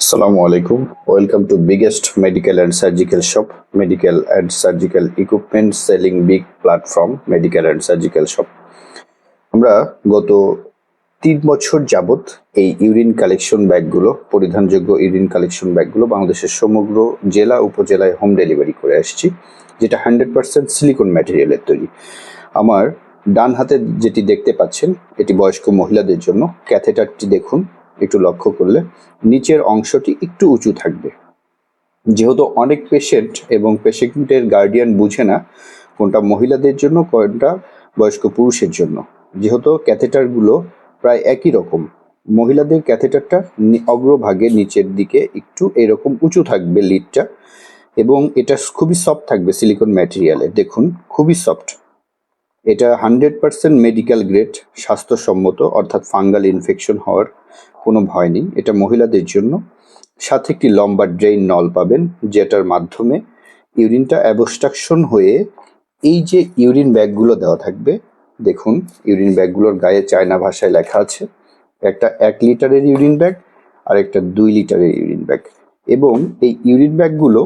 Assalamu alaikum. Welcome to biggest medical and surgical shop, medical and surgical equipment selling big platform, medical and surgical shop. আমরা গত 3 বছর যাবত এই urine collection ব্যাগগুলো, পরিধানযোগ্য urine collection ব্যাগগুলো বাংলাদেশের সমগ্র জেলা উপজেলায় হোম ডেলিভারি করে আসছি, যেটা 100% সিলিকন ম্যাটেরিয়ালের তৈরি। আমার ডান হাতে যেটি দেখতে পাচ্ছেন এটি বয়স্ক মহিলাদের জন্য। ক্যাথেটারটি দেখুন, একটু লক্ষ্য করলে নিচের অংশটি একটু উঁচু থাকবে। যেহেতু অনেক পেশেন্ট এবং পেশেন্টের গার্ডিয়ান বুঝে না কোনটা মহিলাদের জন্য কোনটা বয়স্ক পুরুষের জন্য, যেহেতু ক্যাথেটারগুলো প্রায় একই রকম। মহিলাদের ক্যাথেটারটা অগ্রভাগে নিচের দিকে একটু এরকম উঁচু থাকবে লিডটা, এবং এটা খুবই সফট থাকবে সিলিকন ম্যাটেরিয়ালে। দেখুন, খুবই সফট। এটা 100% মেডিকেল গ্রেড, স্বাস্থ্যসম্মত, অর্থাৎ ফাঙ্গাল ইনফেকশন হওয়ার কোনো ভয় নেই। এটা মহিলাদের জন্য। সাথে একটি লম্বা ড্রেন নল পাবেন, যেটার মাধ্যমে ইউরিনটা অ্যাবস্ট্রাকশন হয়ে এই যে ইউরিন ব্যাগগুলো দেওয়া থাকবে, দেখুন ইউরিন ব্যাগগুলোর গায়ে চায়না ভাষায় লেখা আছে। একটা 1 লিটারের ইউরিন ব্যাগ আর একটা 2 লিটারের ইউরিন ব্যাগ। এবং এই ইউরিন ব্যাগগুলো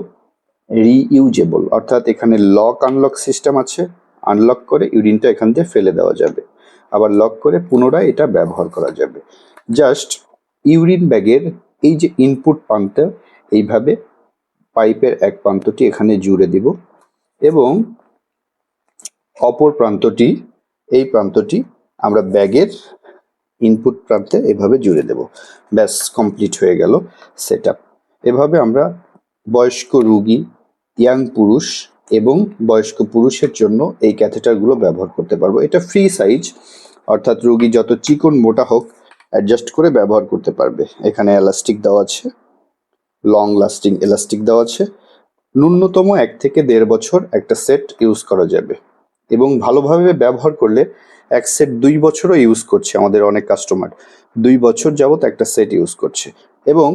রিইউজেবল, অর্থাৎ এখানে লক আনলক সিস্টেম আছে। আনলক করে ইউরিনটা এখান থেকে ফেলে দেওয়া যাবে, আবার লক করে পুনরায় এটা ব্যবহার করা যাবে। জাস্ট ইউরিন ব্যাগের এই যে ইনপুট প্রান্তে এইভাবে পাইপের এক প্রান্তটি এখানে জুড়ে দিব, এবং অপর প্রান্তটি, এই প্রান্তটি আমরা ব্যাগের ইনপুট প্রান্তে এভাবে জুড়ে দেব। ব্যাস, কমপ্লিট হয়ে গেল সেট আপ। এভাবে আমরা বয়স্ক রোগী, ইয়াং পুরুষ এবং বয়স্ক পুরুষের জন্য এই ক্যাথেটারগুলো ব্যবহার করতে পারবো। এটা ফ্রি সাইজ, অর্থাৎ রোগী যত চিকন মোটা হোক অ্যাডজাস্ট করে ব্যবহার করতে পারবে। এখানে এলাস্টিক দেওয়া আছে, লং লাস্টিং এলাস্টিক দেওয়া আছে। ন্যূনতম 1 থেকে 1.5 বছর একটা সেট ইউজ করা যাবে, এবং ভালোভাবে ব্যবহার করলে এক সেট 2 বছরও ইউজ করছে। আমাদের অনেক কাস্টমার 2 বছর যাবত একটা সেট ইউজ করছে। এবং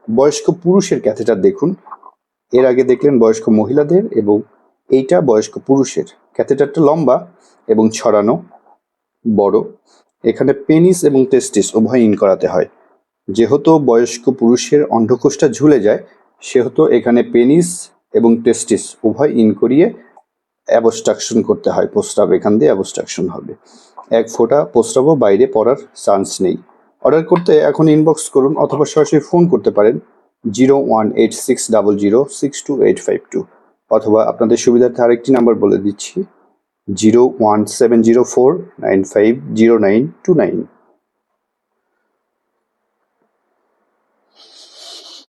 বয়স্ক পুরুষের ক্যাথেটার দেখুন, এর আগে দেখলেন বয়স্ক মহিলাদের, এবং এইটা বয়স্ক পুরুষের। ক্যাথেটারটা লম্বা এবং ছড়ানো, বড়। এখানে পেনিস এবং টেস্টিস উভয় ইন করাতে হয়। যেহেতু বয়স্ক পুরুষের অন্ডকোষটা ঝুলে যায়, সেহেতু এখানে পেনিস এবং টেস্টিস উভয় ইন করিয়ে অ্যাবস্ট্রাকশন করতে হয়। প্রস্রাব এখান দিয়ে অ্যাবস্ট্রাকশন হবে। 1 ফোঁটা প্রস্রাবও বাইরে পড়ার চান্স নেই। অর্ডার করতে এখন ইনবক্স করুন, অথবা সরাসরি ফোন করতে পারেন 0186006285 অথবা আপনাদের সুবিধার্থে আরেকটি নাম্বার বলে দিচ্ছি 01704950929।